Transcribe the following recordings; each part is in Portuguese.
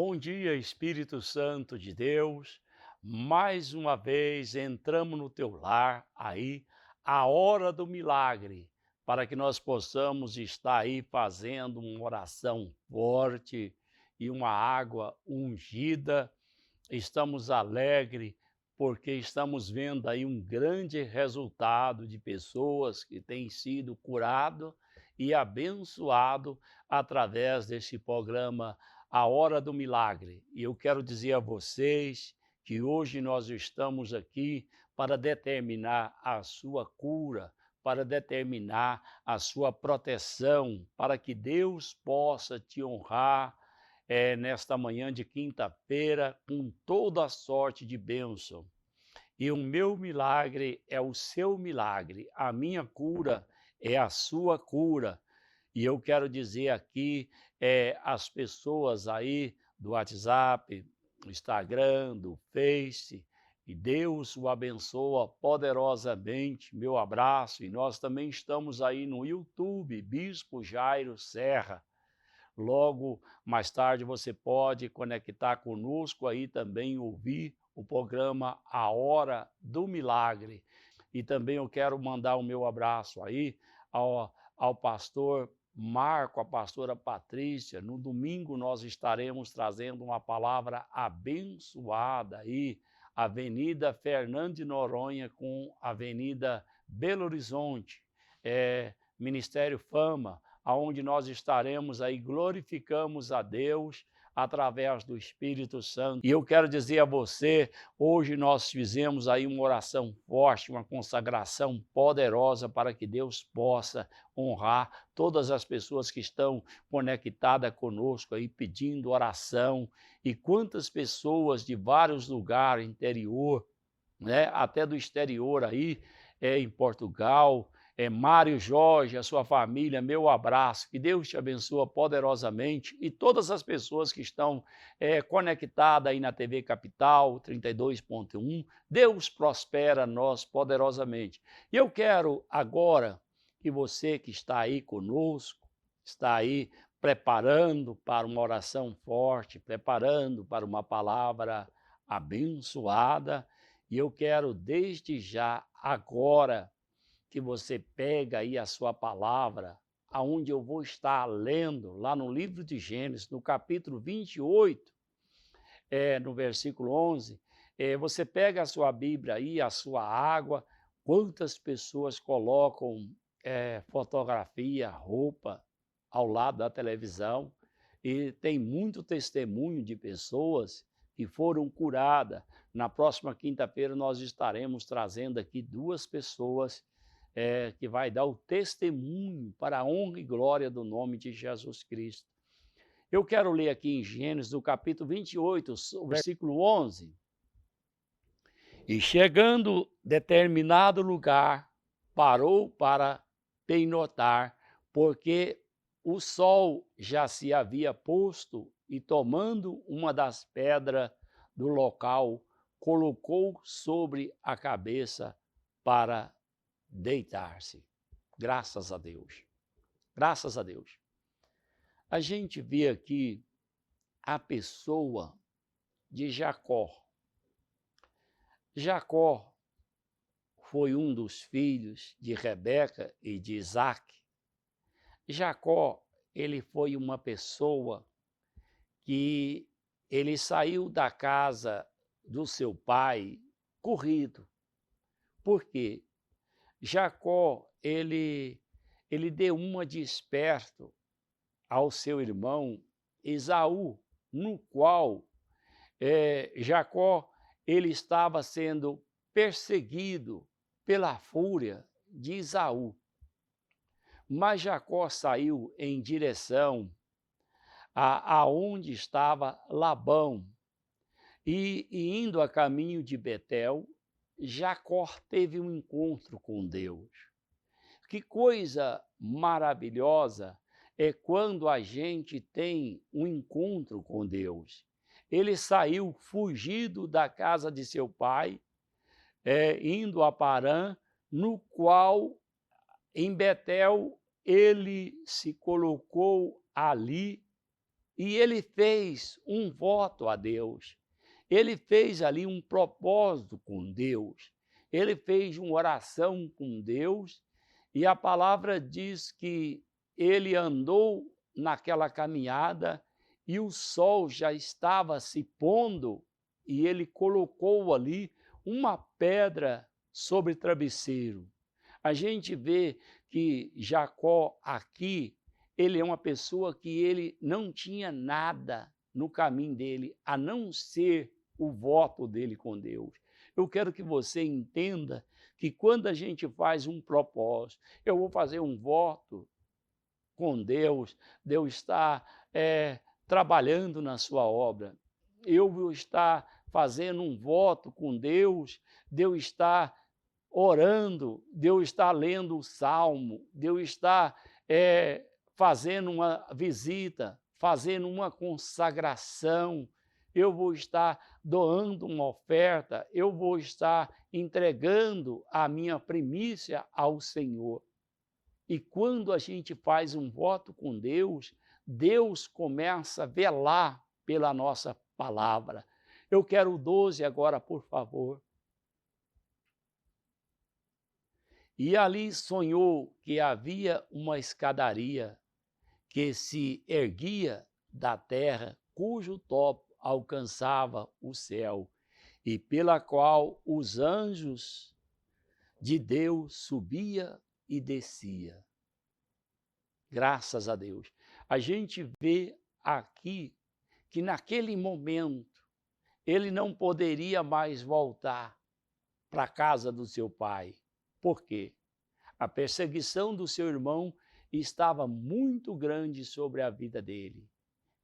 Bom dia, Espírito Santo de Deus. Mais uma vez entramos no teu lar, aí, a hora do milagre, para que nós possamos estar aí fazendo uma oração forte e uma água ungida. Estamos alegres porque estamos vendo aí um grande resultado de pessoas que têm sido curado e abençoado através desse programa A Hora do Milagre. E eu quero dizer a vocês que hoje nós estamos aqui para determinar a sua cura, para determinar a sua proteção, para que Deus possa te honrar nesta manhã de quinta-feira, com toda a sorte de bênção. E o meu milagre é o seu milagre, a minha cura é a sua cura. E eu quero dizer aqui, as pessoas aí do WhatsApp, do Instagram, do Face, e Deus o abençoa poderosamente. Meu abraço. E nós também estamos aí no YouTube, Bispo Jairo Serra. Logo mais tarde você pode conectar conosco aí também, ouvir o programa A Hora do Milagre. E também eu quero mandar o meu abraço aí ao pastor Marco, a pastora Patrícia. No domingo nós estaremos trazendo uma palavra abençoada aí, Avenida Fernando de Noronha com Avenida Belo Horizonte, Ministério Fama, aonde nós estaremos aí, glorificamos a Deus através do Espírito Santo. E eu quero dizer a você, hoje nós fizemos aí uma oração forte, uma consagração poderosa para que Deus possa honrar todas as pessoas que estão conectadas conosco aí, pedindo oração. E quantas pessoas de vários lugares, interior, né, até do exterior aí, em Portugal, Mário Jorge, a sua família, meu abraço, que Deus te abençoe poderosamente e todas as pessoas que estão conectadas aí na TV Capital 32.1, Deus prospera nós poderosamente. E eu quero agora que você que está aí conosco, está aí preparando para uma oração forte, preparando para uma palavra abençoada, e eu quero desde já, agora, que você pega aí a sua palavra, aonde eu vou estar lendo, lá no livro de Gênesis, no capítulo 28, no versículo 11, você pega a sua Bíblia aí, a sua água, quantas pessoas colocam fotografia, roupa ao lado da televisão, e tem muito testemunho de pessoas que foram curadas. Na próxima quinta-feira nós estaremos trazendo aqui duas pessoas que vai dar o testemunho para a honra e glória do nome de Jesus Cristo. Eu quero ler aqui em Gênesis, no capítulo 28, o versículo 11. E chegando determinado lugar, parou para peinotar, porque o sol já se havia posto, e tomando uma das pedras do local, colocou sobre a cabeça para deitar-se. Graças a Deus. Graças a Deus. A gente vê aqui a pessoa de Jacó. Jacó foi um dos filhos de Rebeca e de Isaac. Jacó, ele foi uma pessoa que ele saiu da casa do seu pai corrido. Por quê? Jacó, ele deu uma de esperto ao seu irmão Esaú, no qual Jacó ele estava sendo perseguido pela fúria de Esaú. Mas Jacó saiu em direção aonde estava Labão, e indo a caminho de Betel, Jacó teve um encontro com Deus. Que coisa maravilhosa é quando a gente tem um encontro com Deus. Ele saiu fugido da casa de seu pai, indo a Parã, no qual, em Betel, ele se colocou ali E ele fez um voto a Deus. Ele fez ali um propósito com Deus. Ele fez uma oração com Deus. E a palavra diz que ele andou naquela caminhada e o sol já estava se pondo e ele colocou ali uma pedra sobre travesseiro. A gente vê que Jacó aqui, ele é uma pessoa que ele não tinha nada no caminho dele, a não ser o voto dele com Deus. Eu quero que você entenda que quando a gente faz um propósito, eu vou fazer um voto com Deus, Deus está trabalhando na sua obra. Eu vou estar fazendo um voto com Deus, Deus está orando, Deus está lendo o salmo, Deus está fazendo uma visita, fazendo uma consagração, eu vou estar doando uma oferta, eu vou estar entregando a minha primícia ao Senhor. E quando a gente faz um voto com Deus, Deus começa a velar pela nossa palavra. Eu quero o 12 agora, por favor. E ali sonhou que havia uma escadaria que se erguia da terra, cujo topo alcançava o céu, e pela qual os anjos de Deus subia e descia. Graças a Deus. A gente vê aqui que naquele momento ele não poderia mais voltar para a casa do seu pai. Por quê? A perseguição do seu irmão estava muito grande sobre a vida dele.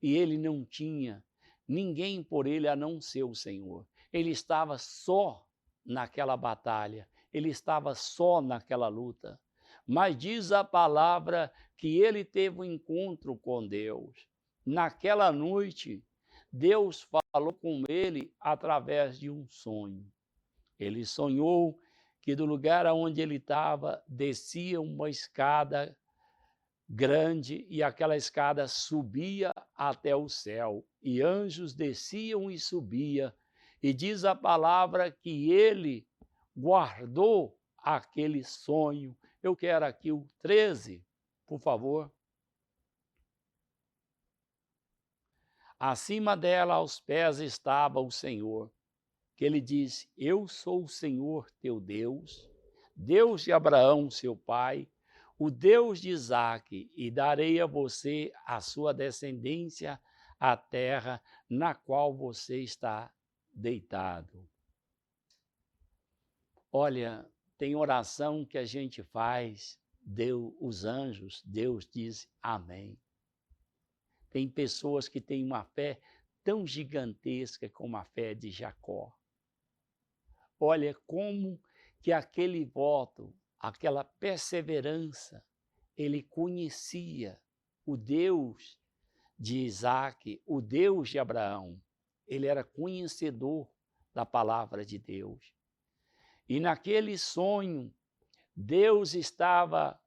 E ele não tinha ninguém por ele a não ser o Senhor. Ele estava só naquela batalha, ele estava só naquela luta. Mas diz a palavra que ele teve um encontro com Deus. Naquela noite, Deus falou com ele através de um sonho. Ele sonhou que do lugar onde ele estava, descia uma escada grande e aquela escada subia até o céu. E anjos desciam e subiam. E diz a palavra que ele guardou aquele sonho. Eu quero aqui o 13, por favor. Acima dela, aos pés, estava o Senhor, que ele disse: eu sou o Senhor teu Deus, Deus de Abraão, seu pai, o Deus de Isaque, e darei a você, a sua descendência, a terra na qual você está deitado. Olha, tem oração que a gente faz, Deus, os anjos, Deus diz amém. Tem pessoas que têm uma fé tão gigantesca como a fé de Jacó. Olha como que aquele voto, aquela perseverança, ele conhecia o Deus de Isaque, o Deus de Abraão. Ele era conhecedor da palavra de Deus. E naquele sonho, Deus estava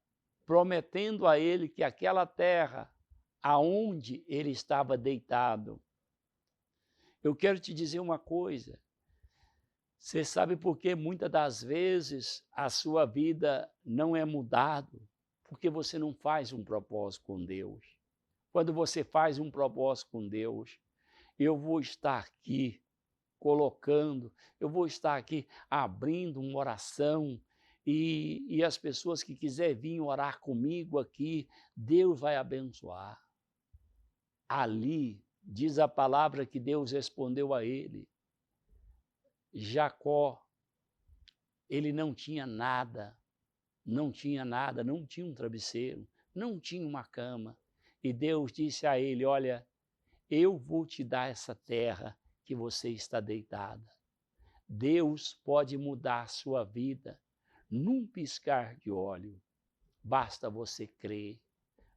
prometendo a ele que aquela terra, aonde ele estava deitado. Eu quero te dizer uma coisa. Você sabe por que muitas das vezes a sua vida não é mudada? Porque você não faz um propósito com Deus. Quando você faz um propósito com Deus, eu vou estar aqui colocando, eu vou estar aqui abrindo uma oração e as pessoas que quiserem vir orar comigo aqui, Deus vai abençoar. Ali, diz a palavra que Deus respondeu a ele. Jacó, ele não tinha nada, não tinha um travesseiro, não tinha uma cama. E Deus disse a ele: olha, eu vou te dar essa terra que você está deitada. Deus pode mudar a sua vida num piscar de olho. Basta você crer,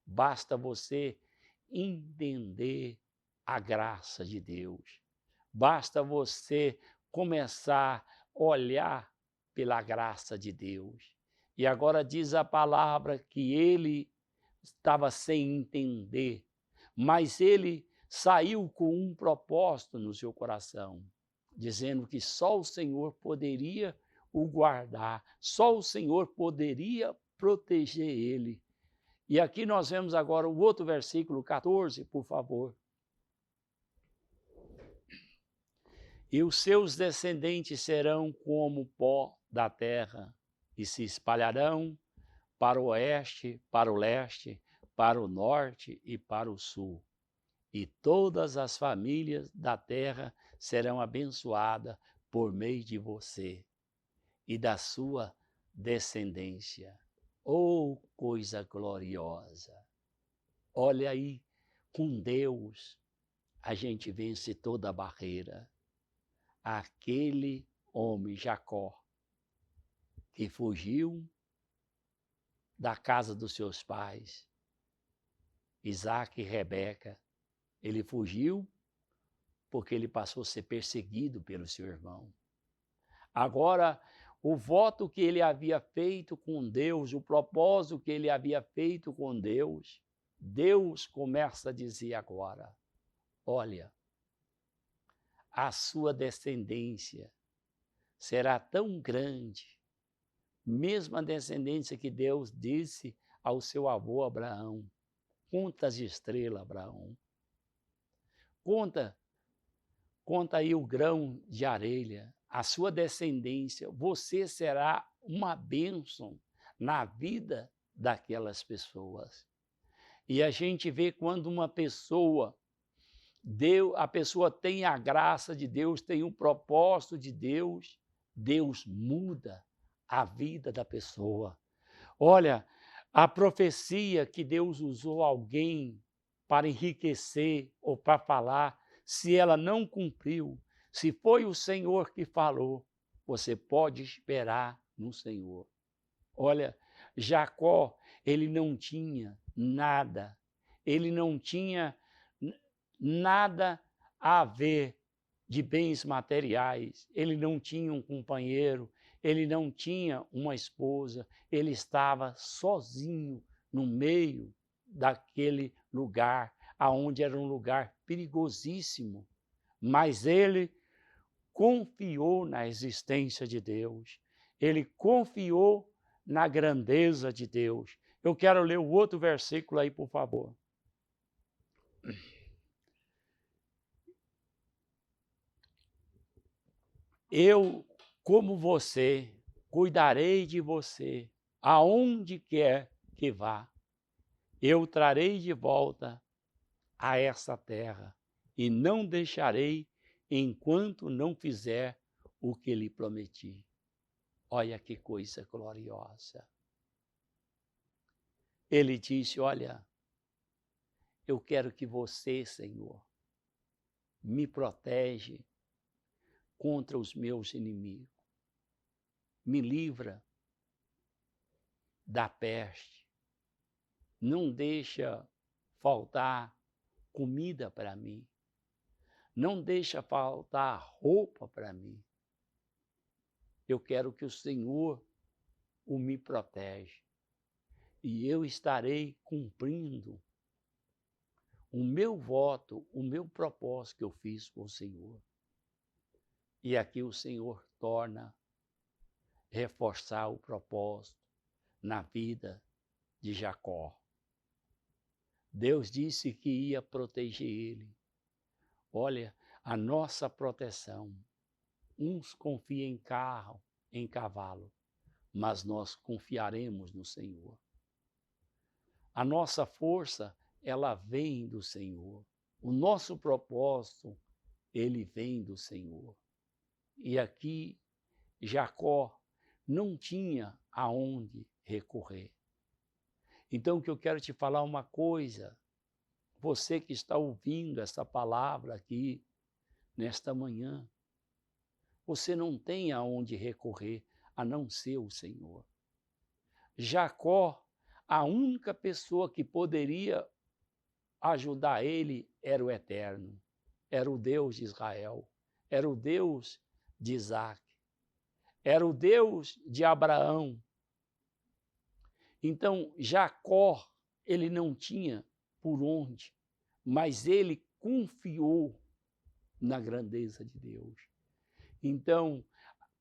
basta você entender a graça de Deus. Basta você começar a olhar pela graça de Deus. E agora diz a palavra que ele estava sem entender, mas ele saiu com um propósito no seu coração, dizendo que só o Senhor poderia o guardar, só o Senhor poderia proteger ele. E aqui nós vemos agora o outro versículo 14, por favor. E os seus descendentes serão como pó da terra, e se espalharão para o oeste, para o leste, para o norte e para o sul. E todas as famílias da terra serão abençoadas por meio de você e da sua descendência. Oh, coisa gloriosa! Olha aí, com Deus a gente vence toda a barreira. Aquele homem, Jacó, que fugiu da casa dos seus pais, Isaac e Rebeca, ele fugiu porque ele passou a ser perseguido pelo seu irmão. Agora, o voto que ele havia feito com Deus, o propósito que ele havia feito com Deus, Deus começa a dizer agora, olha, a sua descendência será tão grande, mesmo a descendência que Deus disse ao seu avô Abraão. Conta as estrelas, Abraão. Conta aí o grão de areia, a sua descendência. Você será uma bênção na vida daquelas pessoas. E a gente vê quando uma pessoa a pessoa tem a graça de Deus, tem o propósito de Deus, Deus muda a vida da pessoa. Olha, a profecia que Deus usou alguém para enriquecer ou para falar, se ela não cumpriu, se foi o Senhor que falou, você pode esperar no Senhor. Olha, Jacó, ele não tinha nada, ele não tinha nada a ver de bens materiais, ele não tinha um companheiro, ele não tinha uma esposa, ele estava sozinho no meio daquele lugar, aonde era um lugar perigosíssimo, mas ele confiou na existência de Deus, ele confiou na grandeza de Deus. Eu quero ler o outro versículo aí, por favor. Eu, como você, cuidarei de você, aonde quer que vá. Eu trarei de volta a essa terra e não deixarei enquanto não fizer o que lhe prometi. Olha que coisa gloriosa. Ele disse, olha, eu quero que você, Senhor, me protege contra os meus inimigos. Me livra da peste. Não deixa faltar comida para mim. Não deixa faltar roupa para mim. Eu quero que o Senhor me protege. E eu estarei cumprindo o meu voto, o meu propósito que eu fiz com o Senhor. E aqui o Senhor torna reforçar o propósito na vida de Jacó. Deus disse que ia proteger ele. Olha, a nossa proteção. Uns confiam em carro, em cavalo, mas nós confiaremos no Senhor. A nossa força, ela vem do Senhor. O nosso propósito, ele vem do Senhor. E aqui, Jacó não tinha aonde recorrer. Então, o que eu quero te falar uma coisa, você que está ouvindo essa palavra aqui, nesta manhã, você não tem aonde recorrer a não ser o Senhor. Jacó, a única pessoa que poderia ajudar ele era o Eterno, era o Deus de Israel, era o Deus de Isaac, era o Deus de Abraão. Então, Jacó, ele não tinha por onde, mas ele confiou na grandeza de Deus. Então,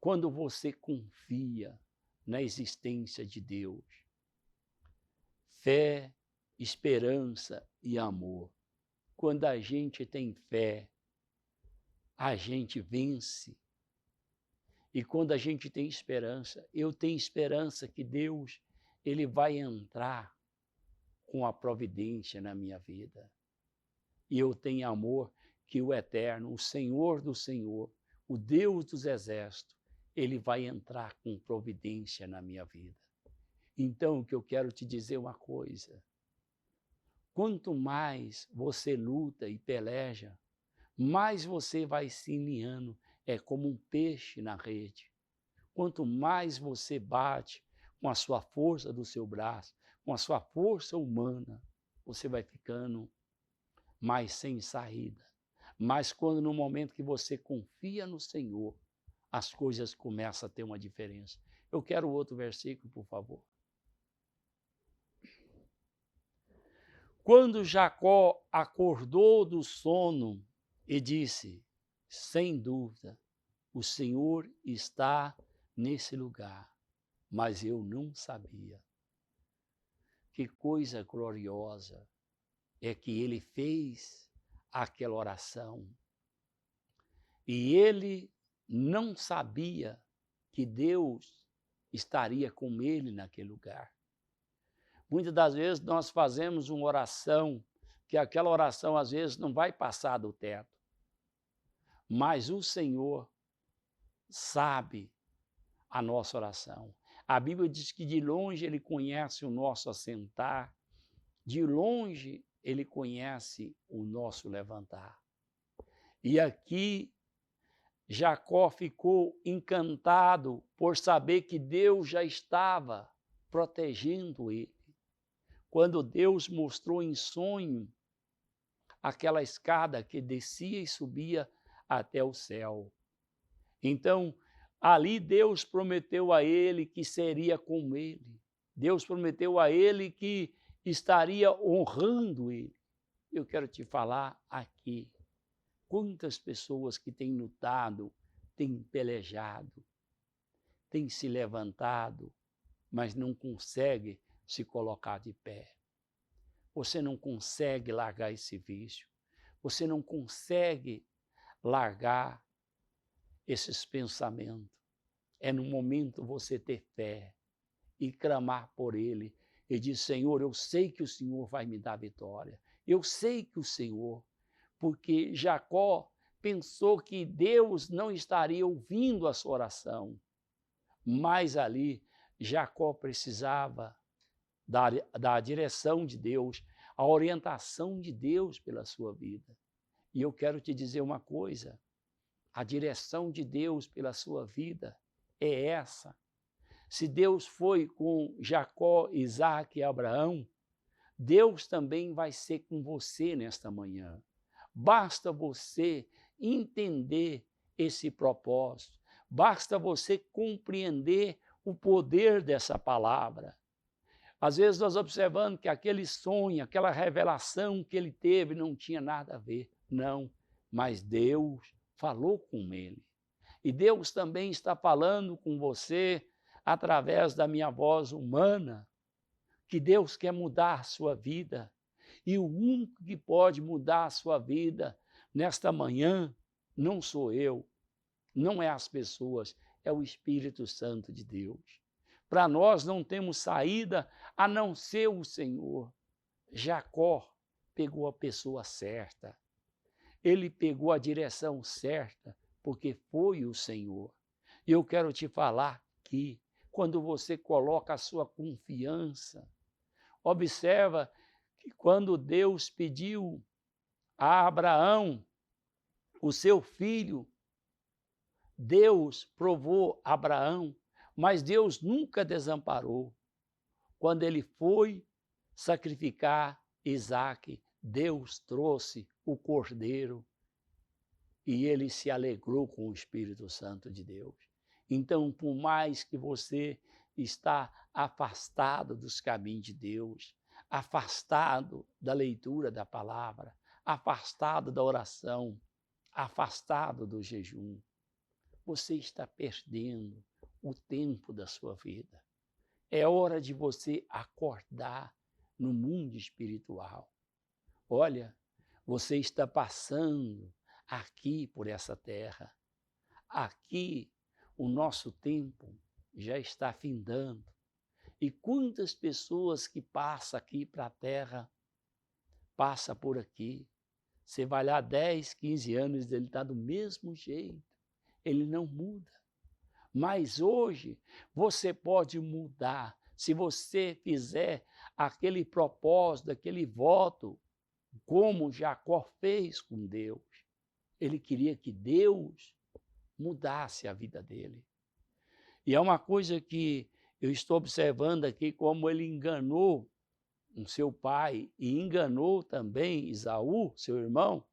quando você confia na existência de Deus, fé, esperança e amor. Quando a gente tem fé, a gente vence. E quando a gente tem esperança, eu tenho esperança que Deus, ele vai entrar com a providência na minha vida. E eu tenho amor que o Eterno, o Senhor do Senhor, o Deus dos exércitos, ele vai entrar com providência na minha vida. Então, o que eu quero te dizer uma coisa. Quanto mais você luta e peleja, mais você vai se alinhando, é como um peixe na rede. Quanto mais você bate com a sua força do seu braço, com a sua força humana, você vai ficando mais sem saída. Mas quando no momento que você confia no Senhor, as coisas começam a ter uma diferença. Eu quero outro versículo, por favor. Quando Jacó acordou do sono e disse, sem dúvida, o Senhor está nesse lugar, mas eu não sabia. Que coisa gloriosa é que ele fez aquela oração. E ele não sabia que Deus estaria com ele naquele lugar. Muitas das vezes nós fazemos uma oração, que aquela oração às vezes não vai passar do teto. Mas o Senhor sabe a nossa oração. A Bíblia diz que de longe ele conhece o nosso assentar, de longe ele conhece o nosso levantar. E aqui Jacó ficou encantado por saber que Deus já estava protegendo ele. Quando Deus mostrou em sonho aquela escada que descia e subia até o céu. Então, ali Deus prometeu a ele que seria com ele. Deus prometeu a ele que estaria honrando ele. Eu quero te falar aqui, quantas pessoas que têm lutado, têm pelejado, têm se levantado, mas não conseguem se colocar de pé. Você não consegue largar esse vício. Você não consegue largar esses pensamentos. É no momento você ter fé e clamar por ele e dizer, Senhor, eu sei que o Senhor vai me dar vitória. Eu sei que o Senhor, porque Jacó pensou que Deus não estaria ouvindo a sua oração, mas ali Jacó precisava da direção de Deus, a orientação de Deus pela sua vida. E eu quero te dizer uma coisa, a direção de Deus pela sua vida é essa. Se Deus foi com Jacó, Isaac e Abraão, Deus também vai ser com você nesta manhã. Basta você entender esse propósito, basta você compreender o poder dessa palavra. Às vezes nós observamos que aquele sonho, aquela revelação que ele teve não tinha nada a ver. Não, mas Deus falou com ele. E Deus também está falando com você através da minha voz humana, que Deus quer mudar a sua vida. E o único que pode mudar a sua vida nesta manhã não sou eu, não é as pessoas, é o Espírito Santo de Deus. Para nós não temos saída a não ser o Senhor. Jacó pegou a pessoa certa. Ele pegou a direção certa, porque foi o Senhor. E eu quero te falar que, quando você coloca a sua confiança, observa que quando Deus pediu a Abraão, o seu filho, Deus provou Abraão, mas Deus nunca desamparou. Quando ele foi sacrificar Isaque, Deus trouxe o cordeiro e ele se alegrou com o Espírito Santo de Deus. Então, por mais que você está afastado dos caminhos de Deus, afastado da leitura da palavra, afastado da oração, afastado do jejum. Você está perdendo o tempo da sua vida. É hora de você acordar no mundo espiritual. Olha, você está passando aqui por essa terra. Aqui o nosso tempo já está findando. E quantas pessoas que passam aqui para a terra, passa por aqui. Você vai lá 10, 15 anos, ele está do mesmo jeito. Ele não muda. Mas hoje você pode mudar se você fizer aquele propósito, aquele voto, como Jacó fez com Deus. Ele queria que Deus mudasse a vida dele. E é uma coisa que eu estou observando aqui, como ele enganou o seu pai e enganou também Esaú, seu irmão.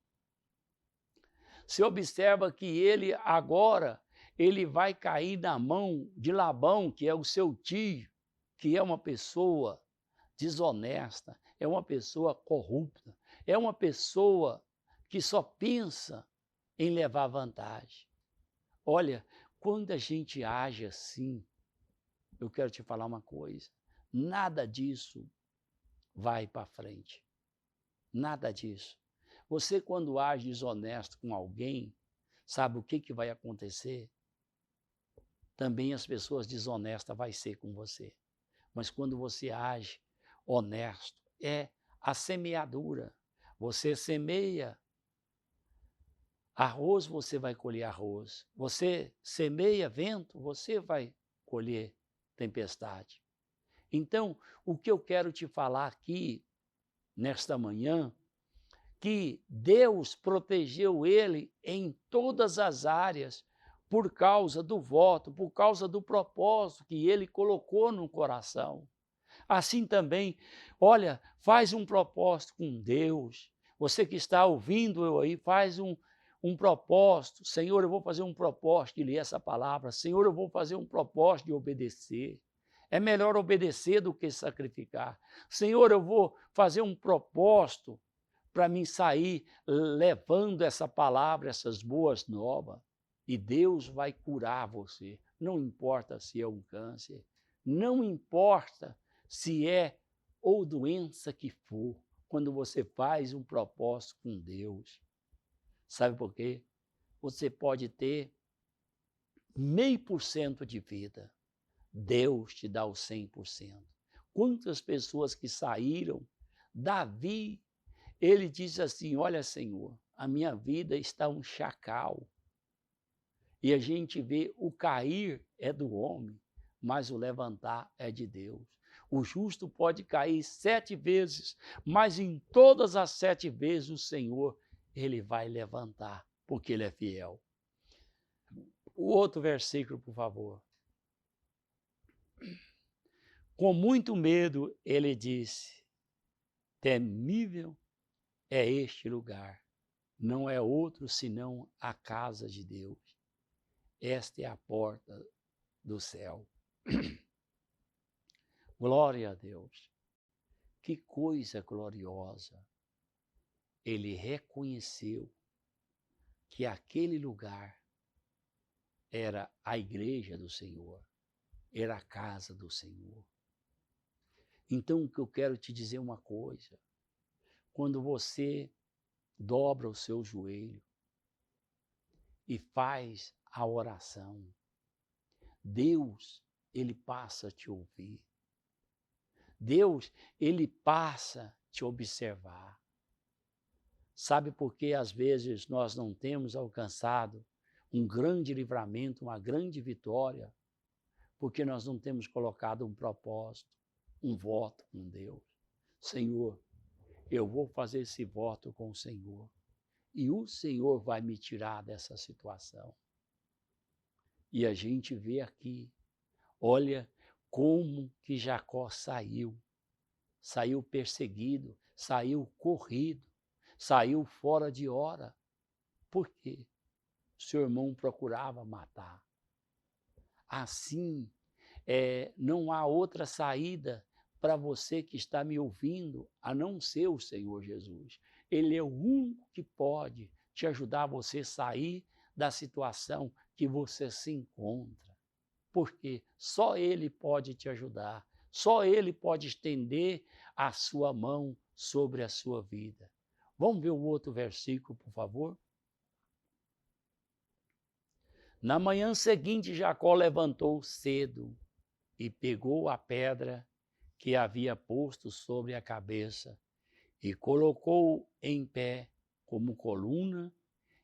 Você observa que ele agora, ele vai cair na mão de Labão, que é o seu tio, que é uma pessoa desonesta, é uma pessoa corrupta, é uma pessoa que só pensa em levar vantagem. Olha, quando a gente age assim, eu quero te falar uma coisa, nada disso vai para frente. Nada disso. Você, quando age desonesto com alguém, sabe o que vai acontecer? Também as pessoas desonestas vai ser com você. Mas quando você age honesto, é a semeadura. Você semeia arroz, você vai colher arroz. Você semeia vento, você vai colher tempestade. Então, o que eu quero te falar aqui, nesta manhã, que Deus protegeu ele em todas as áreas por causa do voto, por causa do propósito que ele colocou no coração. Assim também, olha, faz um propósito com Deus. Você que está ouvindo eu aí, faz um propósito. Senhor, eu vou fazer um propósito de ler essa palavra. Senhor, eu vou fazer um propósito de obedecer. É melhor obedecer do que sacrificar. Senhor, eu vou fazer um propósito para mim sair levando essa palavra, essas boas novas. E Deus vai curar você. Não importa se é um câncer, não importa se é ou doença que for, quando você faz um propósito com Deus. Sabe por quê? Você pode ter 0,5% de vida. Deus te dá o 100%. Quantas pessoas que saíram, Davi, ele diz assim, olha Senhor, a minha vida está um chacal. E a gente vê o cair é do homem, mas o levantar é de Deus. O justo pode cair 7 vezes, mas em todas as 7 vezes o Senhor, ele vai levantar, porque ele é fiel. O outro versículo, por favor. Com muito medo, ele disse, temível é este lugar, não é outro senão a casa de Deus. Esta é a porta do céu. Glória a Deus. Que coisa gloriosa. Ele reconheceu que aquele lugar era a igreja do Senhor, era a casa do Senhor. Então, o que eu quero te dizer uma coisa, quando você dobra o seu joelho e faz a oração, Deus, ele passa a te ouvir. Deus, ele passa a te observar. Sabe por que às vezes nós não temos alcançado um grande livramento, uma grande vitória? Porque nós não temos colocado um propósito, um voto com Deus. Senhor, eu vou fazer esse voto com o Senhor. E o Senhor vai me tirar dessa situação. E a gente vê aqui, olha como que Jacó saiu. Saiu perseguido, saiu corrido, saiu fora de hora. Por quê? Seu irmão procurava matar. Assim, não há outra saída para você que está me ouvindo, a não ser o Senhor Jesus. Ele é o único que pode te ajudar a você sair da situação que você se encontra. Porque só Ele pode te ajudar, só Ele pode estender a sua mão sobre a sua vida. Vamos ver o outro versículo, por favor? Na manhã seguinte, Jacó levantou cedo e pegou a pedra que havia posto sobre a cabeça e colocou em pé como coluna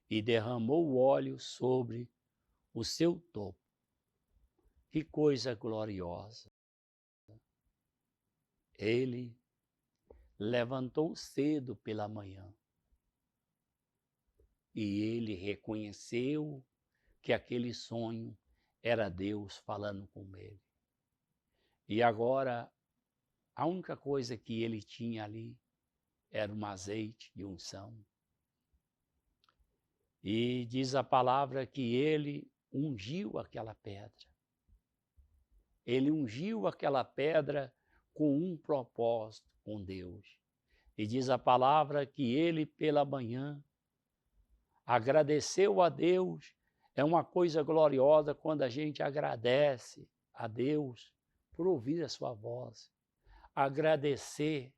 e derramou o óleo sobre o seu topo. Que coisa gloriosa! Ele levantou cedo pela manhã e ele reconheceu que aquele sonho era Deus falando com ele. E agora, a única coisa que ele tinha ali era um azeite de unção. E diz a palavra que ele ungiu aquela pedra. Ele ungiu aquela pedra com um propósito com Deus. E diz a palavra que ele, pela manhã, agradeceu a Deus. É uma coisa gloriosa quando a gente agradece a Deus por ouvir a sua voz. Agradecer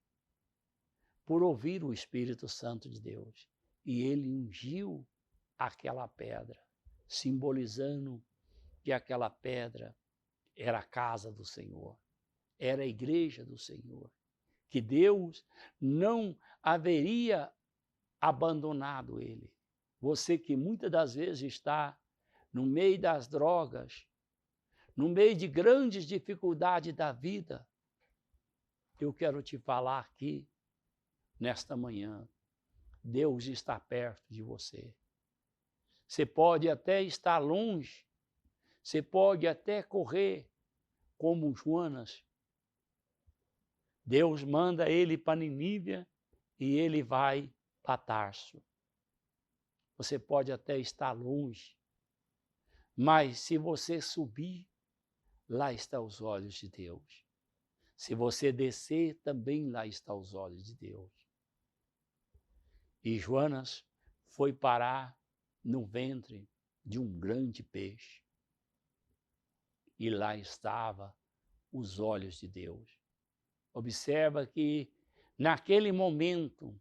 por ouvir o Espírito Santo de Deus. E ele ungiu aquela pedra, simbolizando que aquela pedra era a casa do Senhor, era a igreja do Senhor, que Deus não haveria abandonado ele. Você que muitas das vezes está no meio das drogas, no meio de grandes dificuldades da vida, eu quero te falar aqui, nesta manhã, Deus está perto de você. Você pode até estar longe, você pode até correr como Jonas. Deus manda ele para Nínive e ele vai para Tarso. Você pode até estar longe, mas se você subir, lá estão os olhos de Deus. Se você descer, também lá estão os olhos de Deus. E Jonas foi parar no ventre de um grande peixe. E lá estavam os olhos de Deus. Observa que naquele momento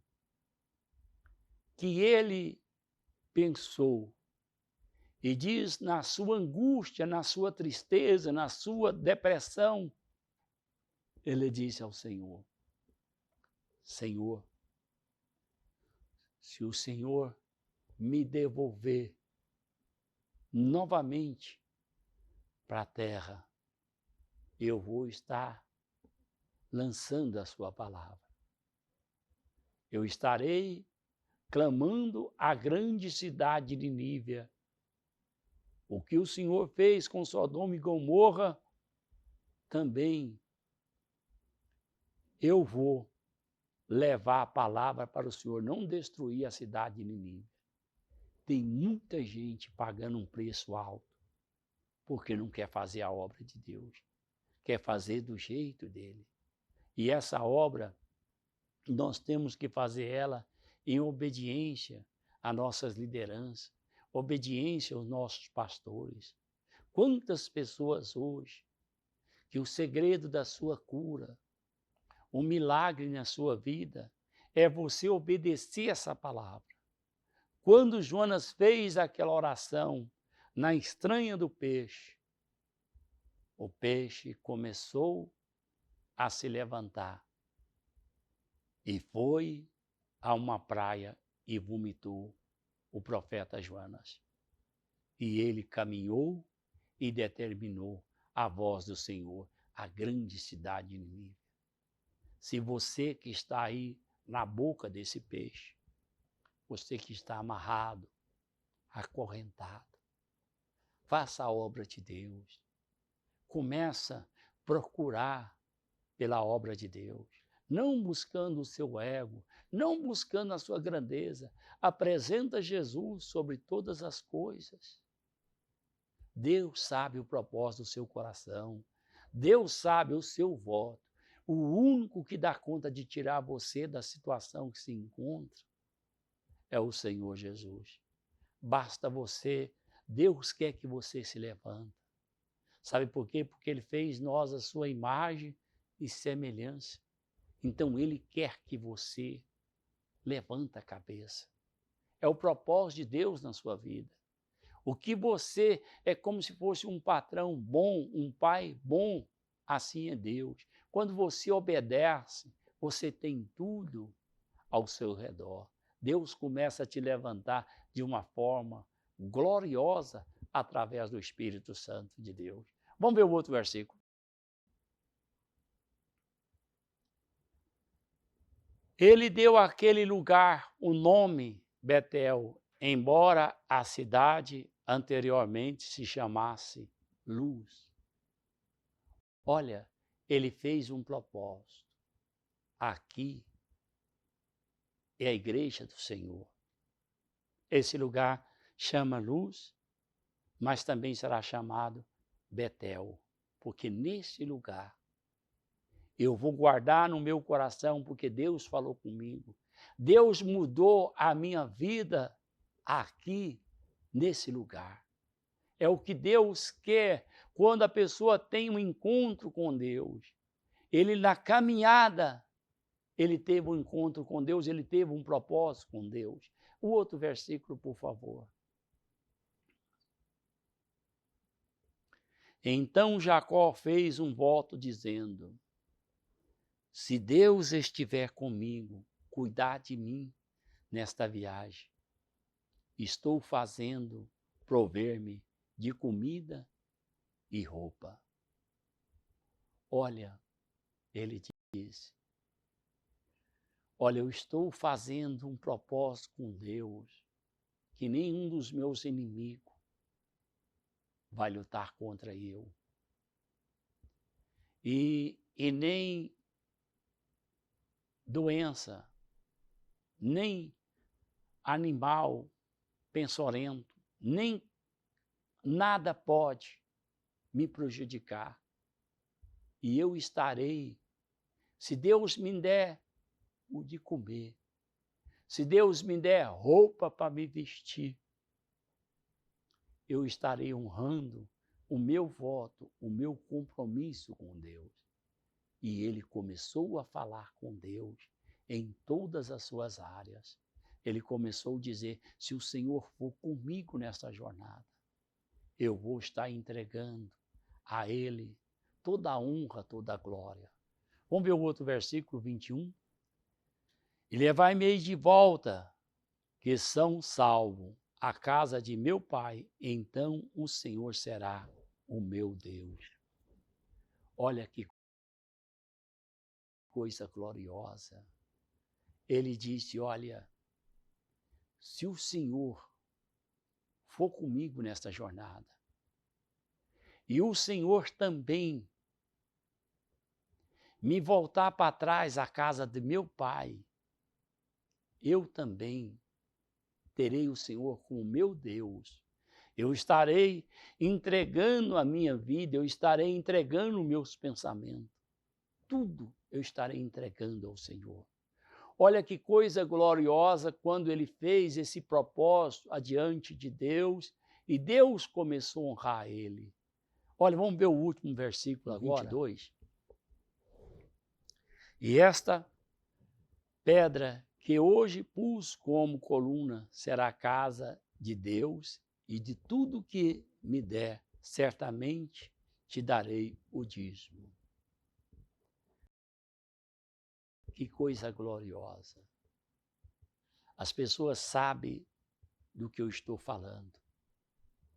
que ele pensou, e diz na sua angústia, na sua tristeza, na sua depressão, ele disse ao Senhor: Senhor, se o Senhor me devolver novamente para a terra, eu vou estar lançando a sua palavra. Eu estarei clamando a grande cidade de Nínive. O que o Senhor fez com Sodoma e Gomorra, também eu vou levar a palavra para o Senhor não destruir a cidade de Nínive. Tem muita gente pagando um preço alto, porque não quer fazer a obra de Deus, quer fazer do jeito dele. E essa obra, nós temos que fazer ela em obediência às nossas lideranças, obediência aos nossos pastores. Quantas pessoas hoje, que o segredo da sua cura, o milagre na sua vida, é você obedecer essa palavra. Quando Jonas fez aquela oração na estranha do peixe, o peixe começou a se levantar e foi a uma praia e vomitou o profeta Jonas. E ele caminhou e determinou a voz do Senhor, a grande cidade de Nínive. Se você que está aí na boca desse peixe, você que está amarrado, acorrentado, faça a obra de Deus. Começa a procurar pela obra de Deus, não buscando o seu ego, não buscando a sua grandeza. Apresenta Jesus sobre todas as coisas. Deus sabe o propósito do seu coração. Deus sabe o seu voto. O único que dá conta de tirar você da situação que se encontra é o Senhor Jesus. Basta você, Deus quer que você se levante. Sabe por quê? Porque Ele fez nós a sua imagem e semelhança. Então Ele quer que você levante a cabeça. É o propósito de Deus na sua vida. O que você é como se fosse um patrão bom, um pai bom, assim é Deus. Quando você obedece, você tem tudo ao seu redor. Deus começa a te levantar de uma forma gloriosa através do Espírito Santo de Deus. Vamos ver o outro versículo. Ele deu àquele lugar o nome Betel, embora a cidade anteriormente se chamasse Luz. Olha, ele fez um propósito. Aqui é a igreja do Senhor. Esse lugar chama Luz, mas também será chamado Betel, porque nesse lugar eu vou guardar no meu coração, porque Deus falou comigo. Deus mudou a minha vida aqui, nesse lugar. É o que Deus quer quando a pessoa tem um encontro com Deus. Ele, na caminhada, ele teve um encontro com Deus, ele teve um propósito com Deus. O outro versículo, por favor. Então Jacó fez um voto dizendo: se Deus estiver comigo, cuidar de mim nesta viagem, estou fazendo prover-me de comida e roupa. Olha, ele disse, olha, eu estou fazendo um propósito com Deus, que nenhum dos meus inimigos vai lutar contra eu. E nem doença, nem animal pensorento, nem nada pode me prejudicar. E eu estarei, se Deus me der o de comer, se Deus me der roupa para me vestir, eu estarei honrando o meu voto, o meu compromisso com Deus. E ele começou a falar com Deus em todas as suas áreas. Ele começou a dizer, se o Senhor for comigo nessa jornada, eu vou estar entregando a Ele toda a honra, toda a glória. Vamos ver o outro versículo 21? E levai-me de volta, que são salvos, à casa de meu pai, então o Senhor será o meu Deus. Olha que coisa gloriosa. Ele disse, olha, se o Senhor for comigo nesta jornada, e o Senhor também me voltar para trás à casa de meu pai, eu também terei o Senhor como meu Deus. Eu estarei entregando a minha vida, eu estarei entregando meus pensamentos. Tudo eu estarei entregando ao Senhor. Olha que coisa gloriosa quando ele fez esse propósito adiante de Deus e Deus começou a honrar ele. Olha, vamos ver o último versículo agora. 22. E esta pedra que hoje pus como coluna será a casa de Deus e de tudo que me der, certamente te darei o dízimo. Que coisa gloriosa. As pessoas sabem do que eu estou falando.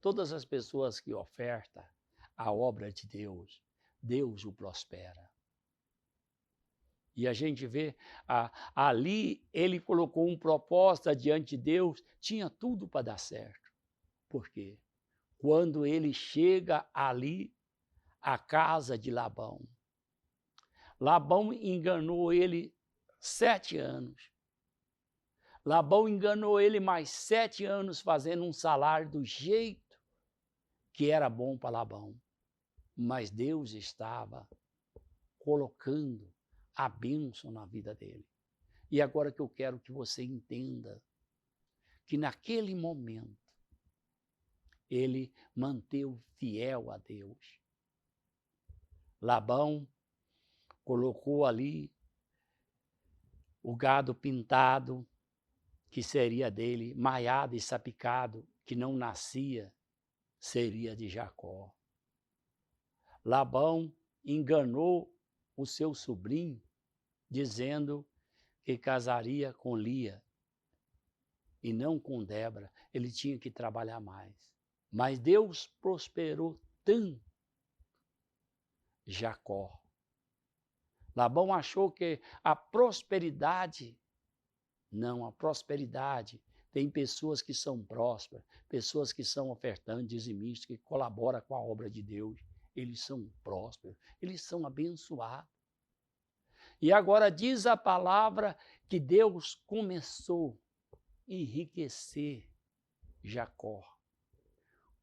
Todas as pessoas que ofertam a obra de Deus, Deus o prospera. E a gente vê, ali ele colocou um propósito diante de Deus, tinha tudo para dar certo. Por quê? Quando ele chega ali, à casa de Labão, Labão enganou ele 7 anos. Labão enganou ele mais 7 anos, fazendo um salário do jeito que era bom para Labão. Mas Deus estava colocando a bênção na vida dele. E agora que eu quero que você entenda que naquele momento ele manteve fiel a Deus. Labão colocou ali o gado pintado, que seria dele, maiado e sapicado, que não nascia, seria de Jacó. Labão enganou o seu sobrinho, dizendo que casaria com Lia e não com Débora. Ele tinha que trabalhar mais. Mas Deus prosperou tanto Jacó. Labão achou que a prosperidade, não, a prosperidade, tem pessoas que são prósperas, pessoas que são ofertantes, dizimistas, que colaboram com a obra de Deus. Eles são prósperos, eles são abençoados. E agora diz a palavra que Deus começou a enriquecer Jacó.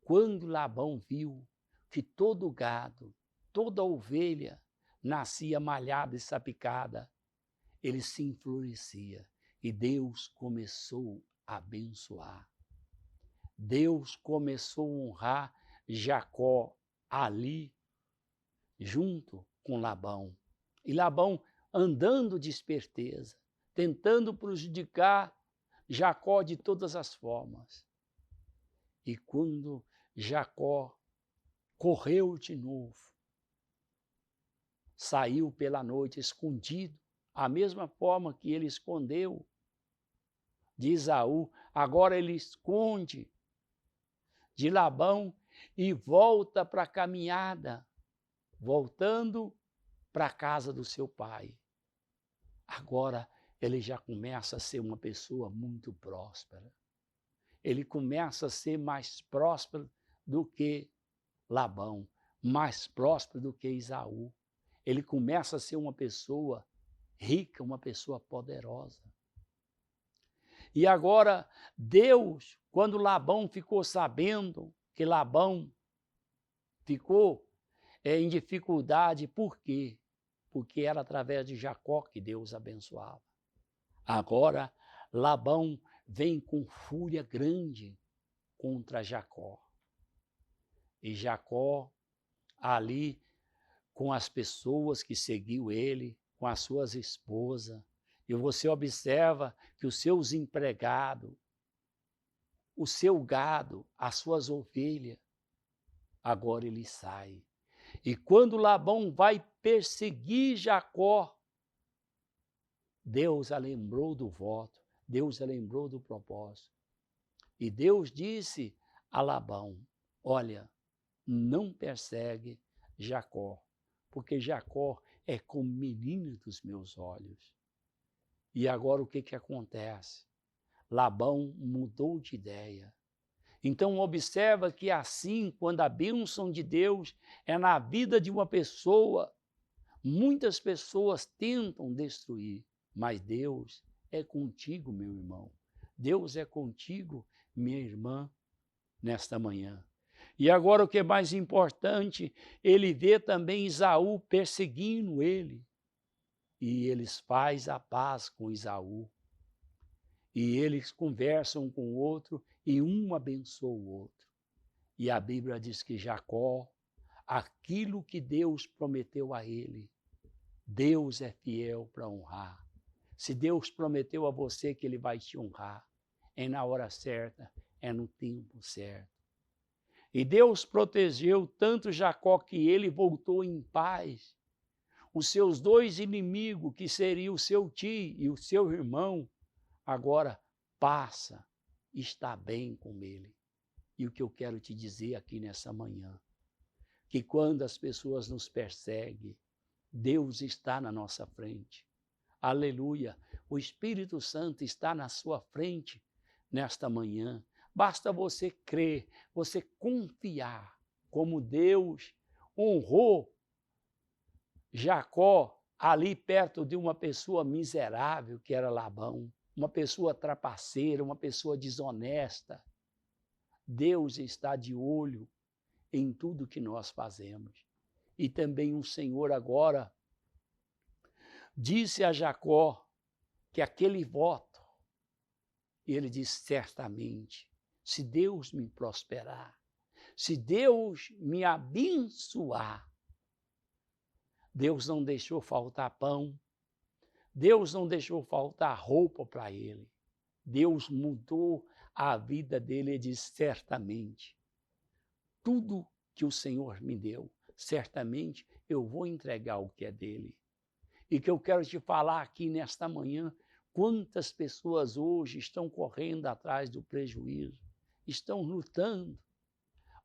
Quando Labão viu que todo o gado, toda a ovelha nascia malhada e sapicada, ele se enfurecia e Deus começou a abençoar. Deus começou a honrar Jacó ali, junto com Labão. E Labão andando de esperteza, tentando prejudicar Jacó de todas as formas. E quando Jacó correu de novo, saiu pela noite escondido, a mesma forma que ele escondeu de Esaú, agora ele esconde de Labão e volta para a caminhada, voltando para a casa do seu pai. Agora ele já começa a ser uma pessoa muito próspera. Ele começa a ser mais próspero do que Labão, mais próspero do que Esaú. Ele começa a ser uma pessoa rica, uma pessoa poderosa. E agora Deus, quando Labão ficou sabendo que Labão ficou em dificuldade, por quê? Porque era através de Jacó que Deus abençoava. Agora Labão vem com fúria grande contra Jacó. E Jacó ali com as pessoas que seguiu ele, com as suas esposas, e você observa que os seus empregados, o seu gado, as suas ovelhas, agora ele sai. E quando Labão vai perseguir Jacó, Deus a lembrou do voto, Deus a lembrou do propósito. E Deus disse a Labão, olha, não persegue Jacó, porque Jacó é como menino dos meus olhos. E agora o que acontece? Labão mudou de ideia. Então observa que assim, quando a bênção de Deus é na vida de uma pessoa, muitas pessoas tentam destruir, mas Deus é contigo, meu irmão. Deus é contigo, minha irmã, nesta manhã. E agora o que é mais importante, ele vê também Esaú perseguindo ele. E eles fazem a paz com Esaú. E eles conversam um com o outro e um abençoa o outro. E a Bíblia diz que Jacó, aquilo que Deus prometeu a ele, Deus é fiel para honrar. Se Deus prometeu a você que ele vai te honrar, é na hora certa, é no tempo certo. E Deus protegeu tanto Jacó que ele voltou em paz. Os seus dois inimigos, que seriam o seu tio e o seu irmão, agora passa, está bem com ele. E o que eu quero te dizer aqui nessa manhã, que quando as pessoas nos perseguem, Deus está na nossa frente. Aleluia! O Espírito Santo está na sua frente nesta manhã. Basta você crer, você confiar, como Deus honrou Jacó ali perto de uma pessoa miserável que era Labão, uma pessoa trapaceira, uma pessoa desonesta. Deus está de olho em tudo que nós fazemos. E também o Senhor agora disse a Jacó que aquele voto, e ele disse certamente, se Deus me prosperar, se Deus me abençoar, Deus não deixou faltar pão, Deus não deixou faltar roupa para ele. Deus mudou a vida dele e disse certamente, tudo que o Senhor me deu, certamente eu vou entregar o que é dele. E que eu quero te falar aqui nesta manhã, quantas pessoas hoje estão correndo atrás do prejuízo, estão lutando.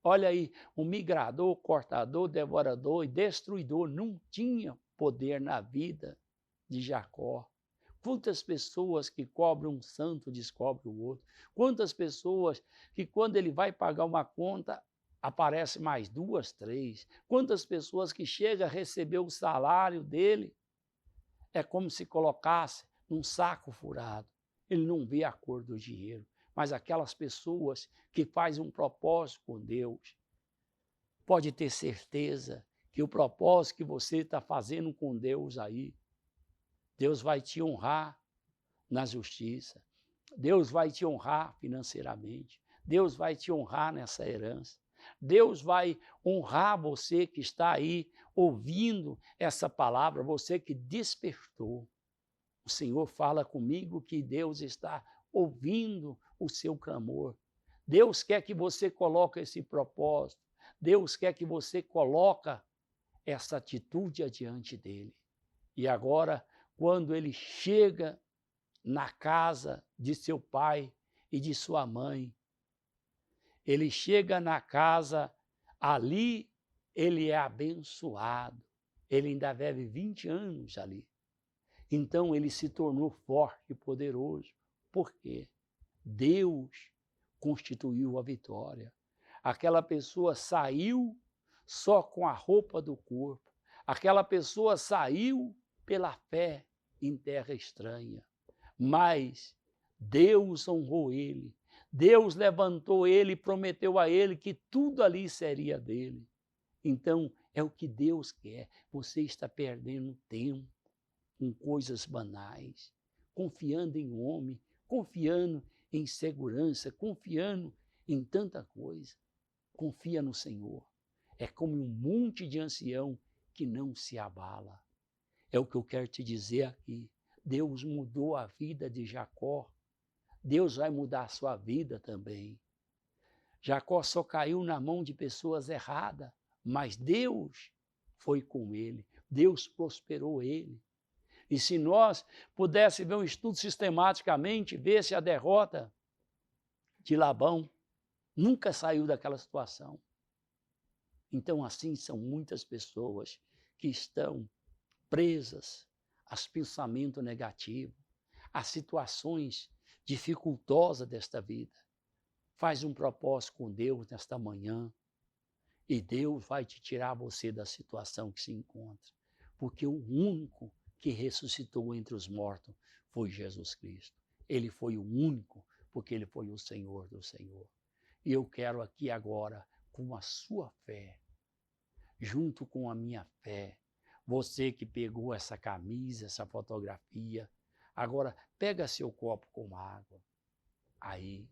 Olha aí, o migrador, cortador, devorador e destruidor não tinha poder na vida de Jacó. Quantas pessoas que cobram um santo descobrem o outro. Quantas pessoas que quando ele vai pagar uma conta, aparece mais 2, 3. Quantas pessoas que chegam a receber o salário dele, é como se colocasse num saco furado. Ele não vê a cor do dinheiro. Mas aquelas pessoas que fazem um propósito com Deus, pode ter certeza que o propósito que você está fazendo com Deus aí, Deus vai te honrar na justiça, Deus vai te honrar financeiramente, Deus vai te honrar nessa herança, Deus vai honrar você que está aí ouvindo essa palavra, você que despertou. O Senhor fala comigo que Deus está ouvindo o seu clamor. Deus quer que você coloque esse propósito. Deus quer que você coloque essa atitude adiante dele. E agora, quando ele chega na casa de seu pai e de sua mãe, ele chega na casa, ali ele é abençoado. Ele ainda vive 20 anos ali. Então ele se tornou forte e poderoso. Por quê? Deus constituiu a vitória. Aquela pessoa saiu só com a roupa do corpo. Aquela pessoa saiu pela fé em terra estranha. Mas Deus honrou ele. Deus levantou ele e prometeu a ele que tudo ali seria dele. Então, é o que Deus quer. Você está perdendo tempo com coisas banais, confiando em homem, confiando em segurança, confiando em tanta coisa. Confia no Senhor. É como um monte de ancião que não se abala. É o que eu quero te dizer aqui. Deus mudou a vida de Jacó. Deus vai mudar a sua vida também. Jacó só caiu na mão de pessoas erradas, mas Deus foi com ele. Deus prosperou ele. E se nós pudéssemos ver um estudo sistematicamente, ver se a derrota de Labão nunca saiu daquela situação. Então, assim são muitas pessoas que estão presas aos pensamentos negativos, às situações dificultosas desta vida. Faz um propósito com Deus nesta manhã e Deus vai te tirar você da situação que se encontra. Porque o único que ressuscitou entre os mortos foi Jesus Cristo. Ele foi o único, porque ele foi o Senhor do Senhor. E eu quero aqui agora, com a sua fé, junto com a minha fé, você que pegou essa camisa, essa fotografia, agora pega seu copo com água, aí,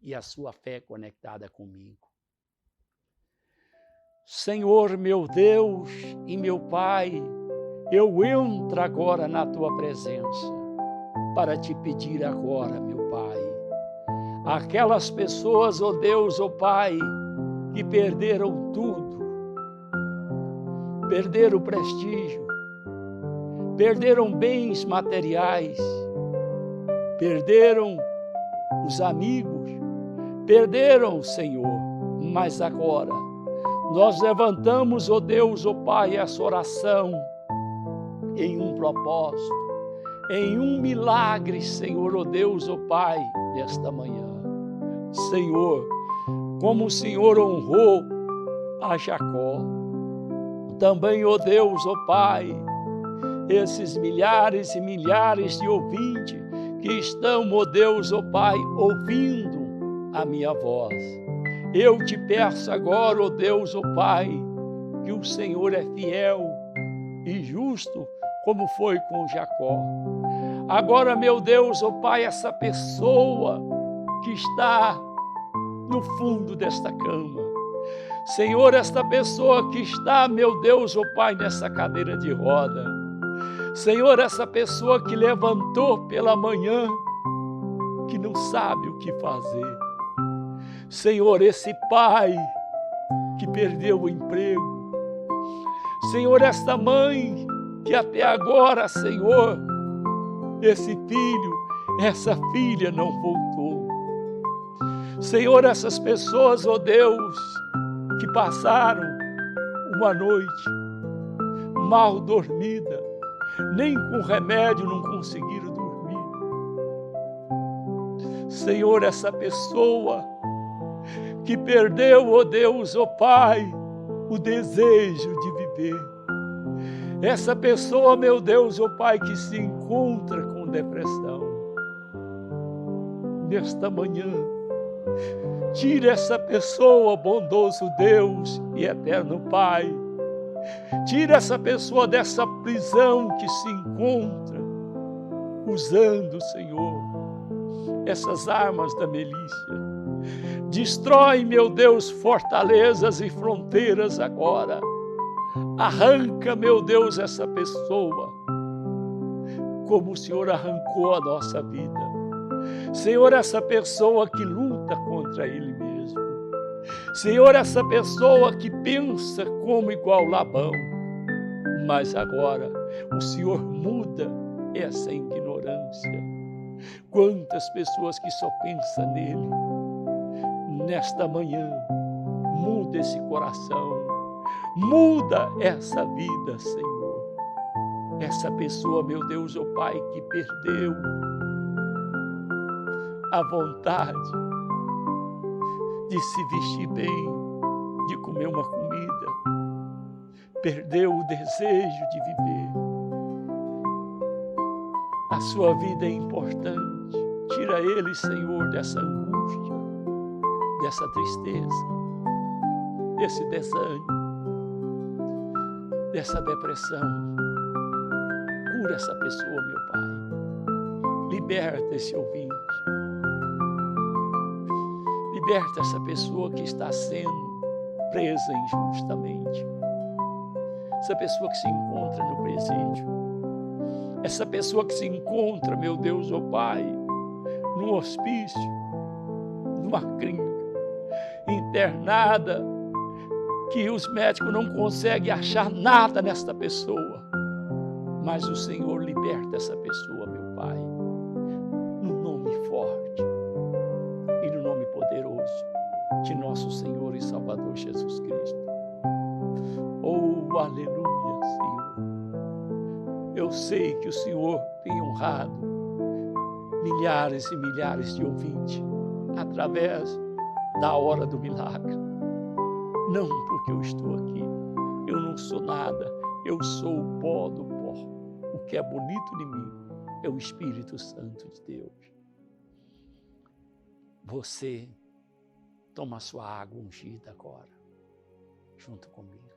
e a sua fé conectada comigo. Senhor meu Deus e meu Pai, eu entro agora na tua presença para te pedir agora, meu Pai, aquelas pessoas, ó Deus, ó Pai, que perderam tudo, perderam o prestígio, perderam bens materiais, perderam os amigos, perderam, Senhor, mas agora nós levantamos, ó Deus, ó Pai, essa oração em um propósito, em um milagre, Senhor, ó Deus, ó Pai, nesta manhã. Senhor, como o Senhor honrou a Jacó, também, ó Deus, ó Pai, esses milhares e milhares de ouvintes que estão, ó Deus, ó Pai, ouvindo a minha voz. Eu te peço agora, ó Deus, ó Pai, que o Senhor é fiel e justo como foi com Jacó. Agora, meu Deus, ó Pai, essa pessoa que está no fundo desta cama, Senhor, esta pessoa que está, meu Deus, ó Pai, nessa cadeira de roda, Senhor, essa pessoa que levantou pela manhã, que não sabe o que fazer, Senhor, esse pai que perdeu o emprego, Senhor, esta mãe que até agora, Senhor, esse filho, essa filha não voltou. Senhor, essas pessoas, ó Deus, que passaram uma noite mal dormida, nem com remédio não conseguiram dormir. Senhor, essa pessoa que perdeu, ó Deus, ó Pai, o desejo de viver. Essa pessoa, meu Deus, ó Pai, que se encontra com depressão. Nesta manhã, tira essa pessoa, bondoso Deus e eterno Pai. Tira essa pessoa dessa prisão que se encontra usando, Senhor, essas armas da milícia. Destrói, meu Deus, fortalezas e fronteiras agora. Arranca, meu Deus, essa pessoa, como o Senhor arrancou a nossa vida. Senhor, essa pessoa que luta contra Ele mesmo. Senhor, essa pessoa que pensa como igual Labão. Mas agora o Senhor muda essa ignorância. Quantas pessoas que só pensam nele. Nesta manhã, muda esse coração. Muda essa vida, Senhor. Essa pessoa, meu Deus, ó Pai, que perdeu a vontade de se vestir bem, de comer uma comida, perdeu o desejo de viver. A sua vida é importante. Tira ele, Senhor, dessa angústia, dessa tristeza, desse desânimo, dessa depressão. Cura essa pessoa, meu Pai. Liberta esse ouvinte. Liberta essa pessoa que está sendo presa injustamente. Essa pessoa que se encontra no presídio. Essa pessoa que se encontra, meu Deus, ó Pai, num hospício, numa clínica, internada, que os médicos não conseguem achar nada nesta pessoa. Mas o Senhor liberta essa pessoa, meu Pai, no nome forte e no nome poderoso de nosso Senhor e Salvador Jesus Cristo. Oh, aleluia, Senhor. Eu sei que o Senhor tem honrado milhares e milhares de ouvintes através da hora do milagre. Não porque eu estou aqui, eu não sou nada, eu sou o pó do pó. O que é bonito em mim é o Espírito Santo de Deus. Você toma a sua água ungida agora, junto comigo.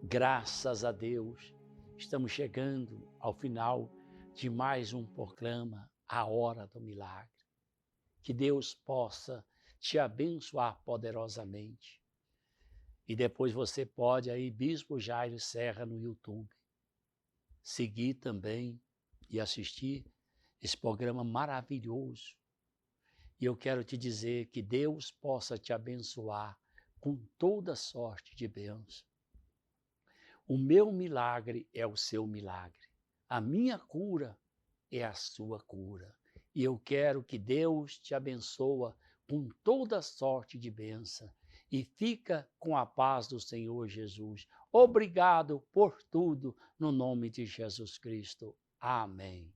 Graças a Deus, estamos chegando ao final de mais um programa, A Hora do Milagre. Que Deus possa te abençoar poderosamente. E depois você pode aí, Bispo Jairo Serra no YouTube, seguir também e assistir esse programa maravilhoso. E eu quero te dizer que Deus possa te abençoar com toda sorte de bênção. O meu milagre é o seu milagre. A minha cura é a sua cura. E eu quero que Deus te abençoe com toda sorte de bênção. E fica com a paz do Senhor Jesus. Obrigado por tudo, no nome de Jesus Cristo. Amém.